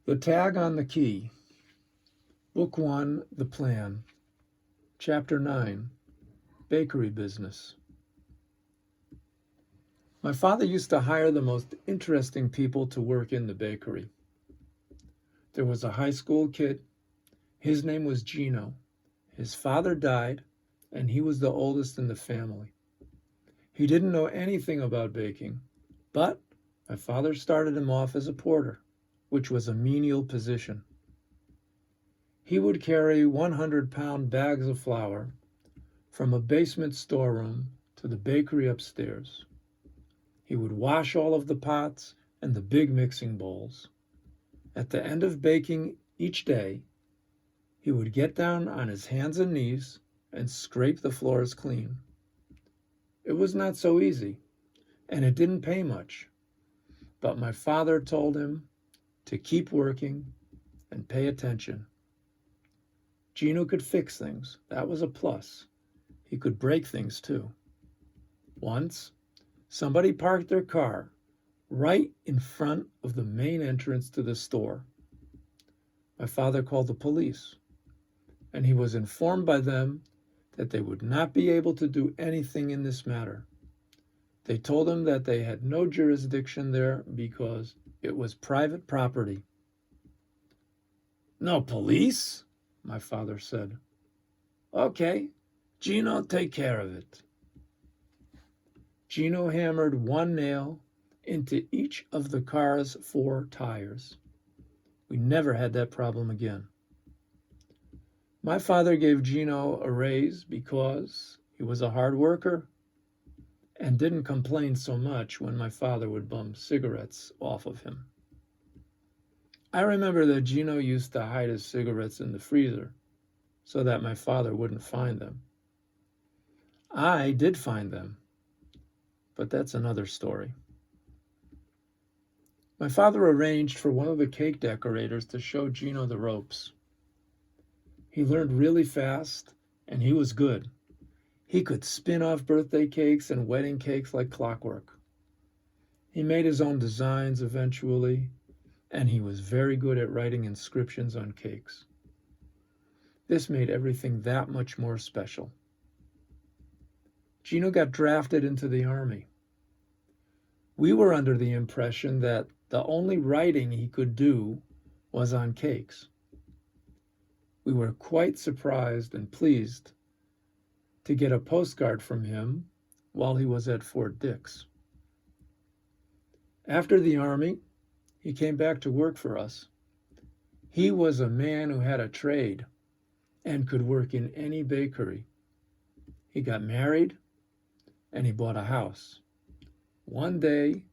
The Tag on the Key. Book 1, The Plan. Chapter 9, Bakery Business. My father used to hire the most interesting people to work in the bakery. There was a high school kid. His name was Gino. His father died, and he was the oldest in the family. He didn't know anything about baking, but my father started him off as a porter, which was a menial position. He would carry 100-pound bags of flour from a basement storeroom to the bakery upstairs. He would wash all of the pots and the big mixing bowls. At the end of baking each day, he would get down on his hands and knees and scrape the floors clean. It was not so easy, and it didn't pay much, but my father told him to keep working and pay attention. Gino could fix things. That was a plus. He could break things too. Once, somebody parked their car right in front of the main entrance to the store. My father called the police, and he was informed by them that they would not be able to do anything in this matter. They told him that they had no jurisdiction there because it was private property. "No police?" my father said. "Okay, Gino, take care of it." Gino hammered one nail into each of the car's 4 tires. We never had that problem again. My father gave Gino a raise because he was a hard worker and didn't complain so much when my father would bum cigarettes off of him. I remember that Gino used to hide his cigarettes in the freezer so that my father wouldn't find them. I did find them, but that's another story. My father arranged for one of the cake decorators to show Gino the ropes. He learned really fast, and he was good. He could spin off birthday cakes and wedding cakes like clockwork. He made his own designs eventually, and he was very good at writing inscriptions on cakes. This made everything that much more special. Gino got drafted into the Army. We were under the impression that the only writing he could do was on cakes. We were quite surprised and pleased to get a postcard from him while he was at Fort Dix. After the Army, he came back to work for us. He was a man who had a trade and could work in any bakery. He got married and he bought a house. One day,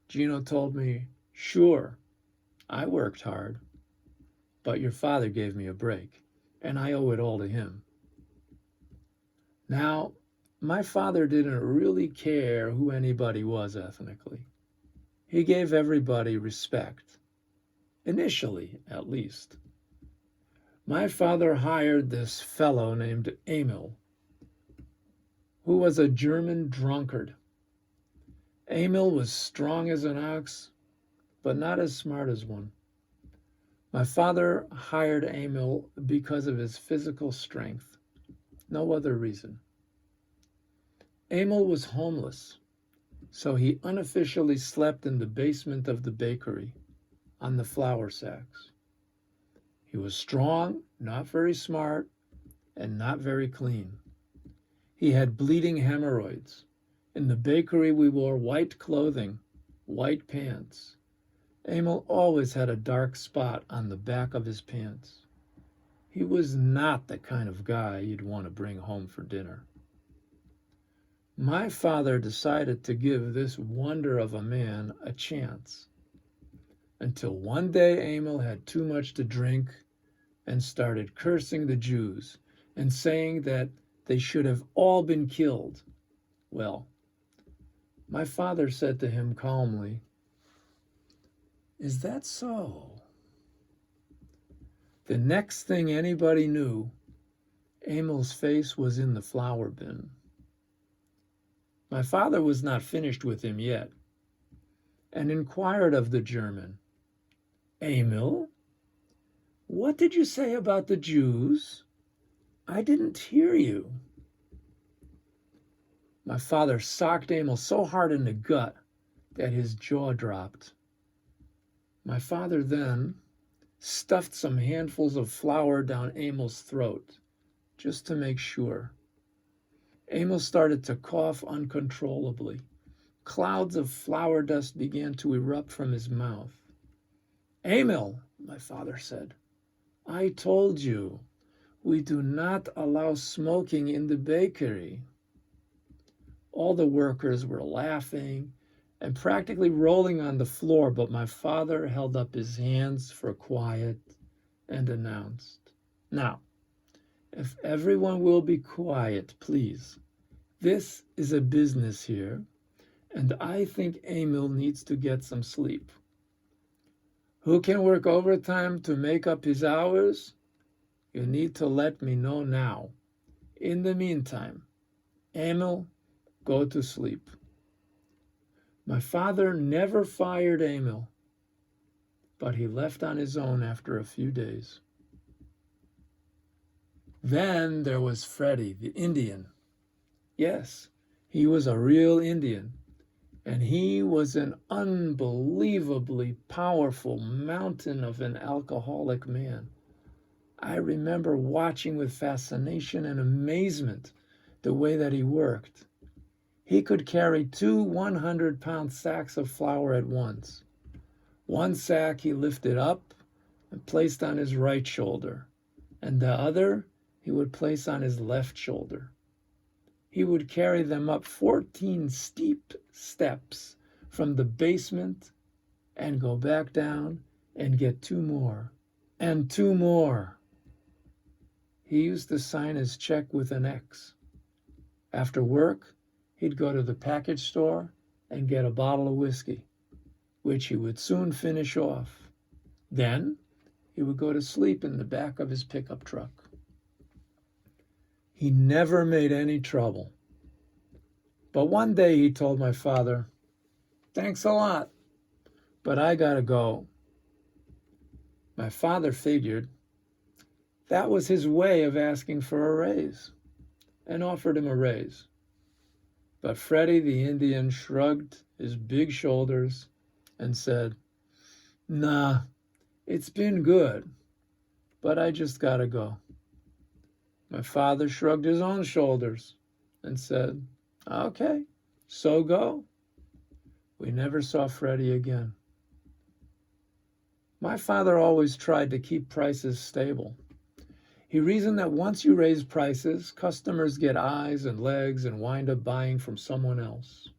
Gino told me, "Sure, I worked hard, but your father gave me a break, and I owe it all to him." Now, my father didn't really care who anybody was ethnically. He gave everybody respect, initially at least. My father hired this fellow named Emil, who was a German drunkard. Emil was strong as an ox, but not as smart as one. My father hired Emil because of his physical strength, no other reason. Emil was homeless, so he unofficially slept in the basement of the bakery on the flour sacks. He was strong, not very smart, and not very clean. He had bleeding hemorrhoids. In the bakery, we wore white clothing, white pants. Emil always had a dark spot on the back of his pants. He was not the kind of guy you'd want to bring home for dinner. My father decided to give this wonder of a man a chance, until one day Emil had too much to drink and started cursing the Jews and saying that they should have all been killed. Well, my father said to him calmly, "Is that so?" The next thing anybody knew, Emil's face was in the flour bin. My father was not finished with him yet, and inquired of the German, "Emil, What did you say about the Jews? I didn't hear you. My father socked Emil so hard in the gut that his jaw dropped. My father then stuffed some handfuls of flour down Emil's throat, just to make sure. Emil started to cough uncontrollably. Clouds of flour dust began to erupt from his mouth. Emil, my father said, I told you, we do not allow smoking in the bakery. All the workers were laughing and practically rolling on the floor, but my father held up his hands for quiet and announced, Now, if everyone will be quiet, please. This is a business here, and I think Emil needs to get some sleep. Who can work overtime to make up his hours? You need to let me know now. In the meantime, Emil, go to sleep. My father never fired Emil, but he left on his own after a few days. Then there was Freddie, the Indian. Yes, he was a real Indian, and he was an unbelievably powerful mountain of an alcoholic man. I remember watching with fascination and amazement the way that he worked. He could carry 2 100-pound sacks of flour at once. One sack he lifted up and placed on his right shoulder, and the other he would place on his left shoulder. He would carry them up 14 steep steps from the basement and go back down and get 2 more, and 2 more. He used to sign his check with an X. After work, he'd go to the package store and get a bottle of whiskey, which he would soon finish off. Then he would go to sleep in the back of his pickup truck. He never made any trouble. But one day he told my father, Thanks a lot, but I gotta go. My father figured that was his way of asking for a raise and offered him a raise. But Freddie the Indian shrugged his big shoulders and said, Nah, it's been good, but I just gotta go. My father shrugged his own shoulders and said, Okay, so go. We never saw Freddie again. My father always tried to keep prices stable. He reasoned that once you raise prices, customers get eyes and legs and wind up buying from someone else.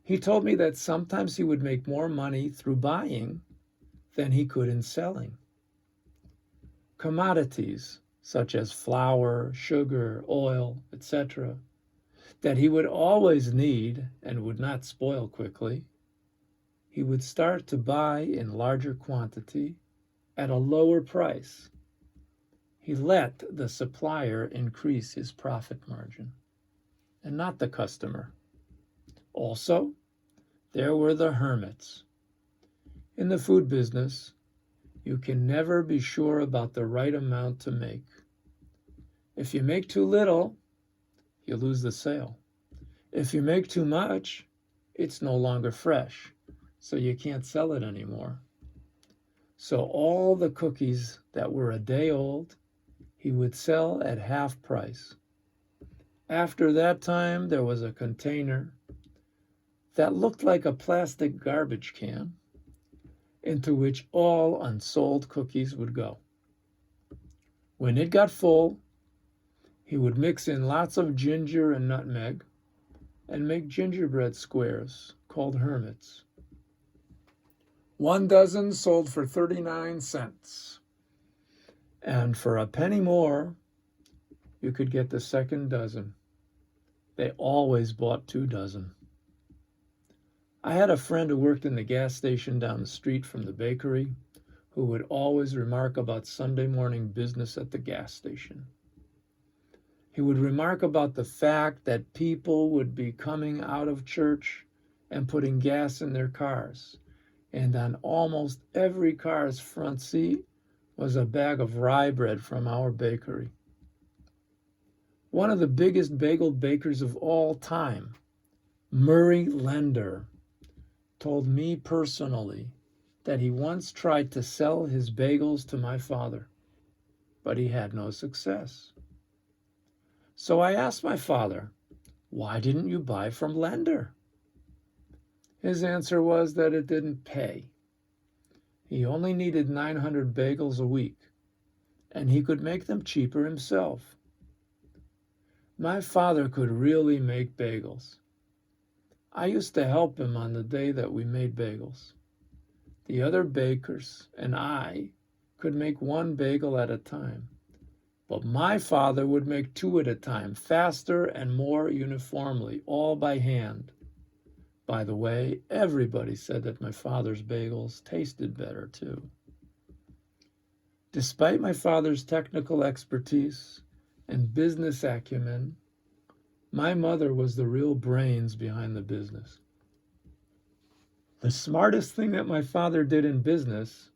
He told me that sometimes he would make more money through buying than he could in selling. Commodities such as flour, sugar, oil, etc., that he would always need and would not spoil quickly, he would start to buy in larger quantity at a lower price. He let the supplier increase his profit margin, and not the customer. Also, there were the hermits. In the food business, you can never be sure about the right amount to make. If you make too little, you lose the sale. If you make too much, it's no longer fresh, so you can't sell it anymore. So all the cookies that were a day old, he would sell at half price. After that time, there was a container that looked like a plastic garbage can into which all unsold cookies would go. When it got full, he would mix in lots of ginger and nutmeg and make gingerbread squares called hermits. 1 dozen sold for 39 cents. And for a penny more, you could get the second dozen. They always bought 2 dozen. I had a friend who worked in the gas station down the street from the bakery who would always remark about Sunday morning business at the gas station. He would remark about the fact that people would be coming out of church and putting gas in their cars, and on almost every car's front seat was a bag of rye bread from our bakery. One of the biggest bagel bakers of all time, Murray Lender, told me personally that he once tried to sell his bagels to my father, but he had no success. So I asked my father, "Why didn't you buy from Lender?" His answer was that it didn't pay. He only needed 900 bagels a week, and he could make them cheaper himself. My father could really make bagels. I used to help him on the day that we made bagels. The other bakers and I could make one bagel at a time, but my father would make two at a time, faster and more uniformly, all by hand. By the way, everybody said that my father's bagels tasted better too. Despite my father's technical expertise and business acumen, my mother was the real brains behind the business. The smartest thing that my father did in business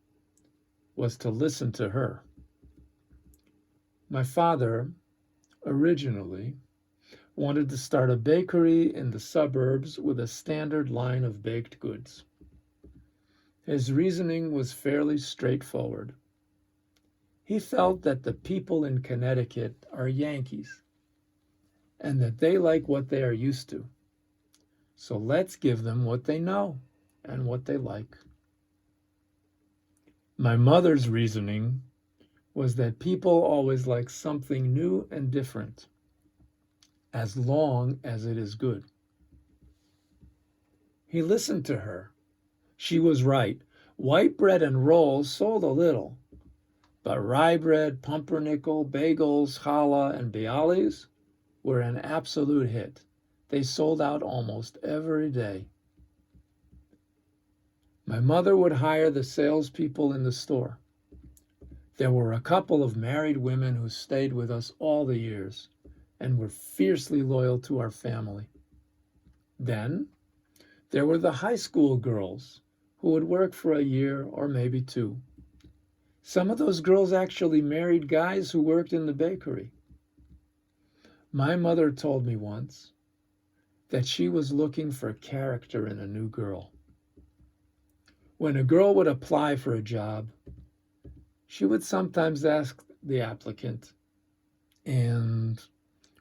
was to listen to her. My father originally wanted to start a bakery in the suburbs with a standard line of baked goods. His reasoning was fairly straightforward. He felt that the people in Connecticut are Yankees and that they like what they are used to. So let's give them what they know and what they like. My mother's reasoning was that people always like something new and different, as long as it is good. He listened to her. She was right. White bread and rolls sold a little, but rye bread, pumpernickel, bagels, challah, and bialys were an absolute hit. They sold out almost every day. My mother would hire the salespeople in the store. There were a couple of married women who stayed with us all the years and were fiercely loyal to our family. Then there were the high school girls who would work for a year or maybe two. Some of those girls actually married guys who worked in the bakery. My mother told me once that she was looking for character in a new girl. When a girl would apply for a job, she would sometimes ask the applicant, "And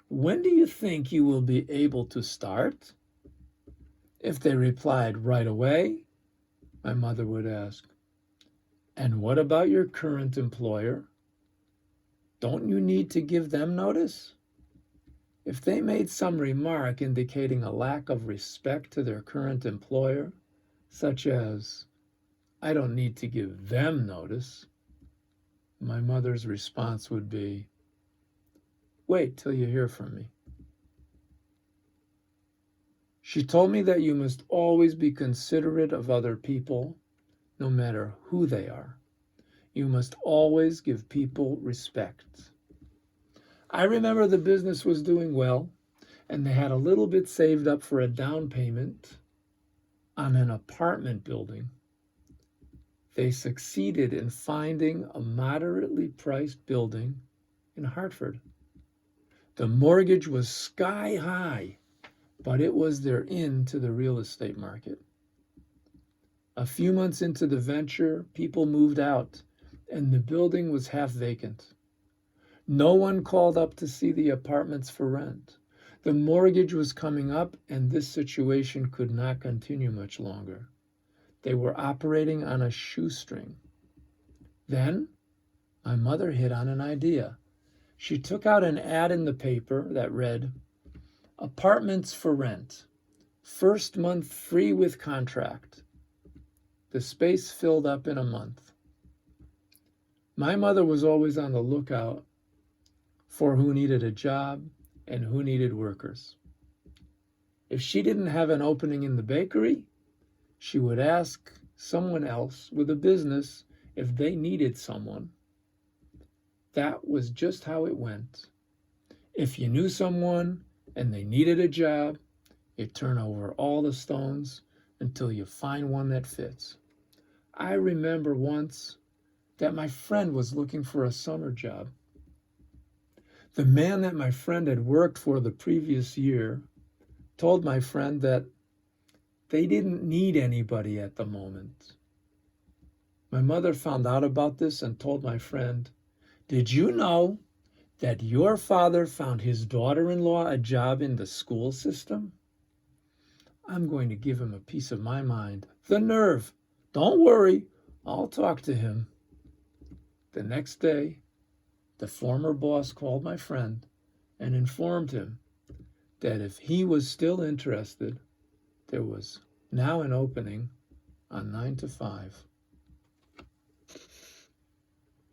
when do you think you will be able to start?" If they replied right away, my mother would ask, "And what about your current employer? Don't you need to give them notice?" If they made some remark indicating a lack of respect to their current employer, such as, "I don't need to give them notice," my mother's response would be, "Wait till you hear from me." She told me that you must always be considerate of other people, no matter who they are. You must always give people respect. I remember the business was doing well, and they had a little bit saved up for a down payment on an apartment building. They succeeded in finding a moderately priced building in Hartford. The mortgage was sky high, but it was their in to the real estate market. A few months into the venture, people moved out, and the building was half vacant. No one called up to see the apartments for rent. The mortgage was coming up, and this situation could not continue much longer. They were operating on a shoestring. Then my mother hit on an idea. She took out an ad in the paper that read, "Apartments for rent. First month free with contract." The space filled up in a month. My mother was always on the lookout for who needed a job and who needed workers. If she didn't have an opening in the bakery, she would ask someone else with a business if they needed someone. That was just how it went. If you knew someone and they needed a job, you turn over all the stones until you find one that fits. I remember once that my friend was looking for a summer job. The man that my friend had worked for the previous year told my friend that they didn't need anybody at the moment. My mother found out about this and told my friend, "Did you know that your father found his daughter-in-law a job in the school system? I'm going to give him a piece of my mind." The nerve! "Don't worry, I'll talk to him." The next day, the former boss called my friend and informed him that if he was still interested, there was now an opening on 9 to 5.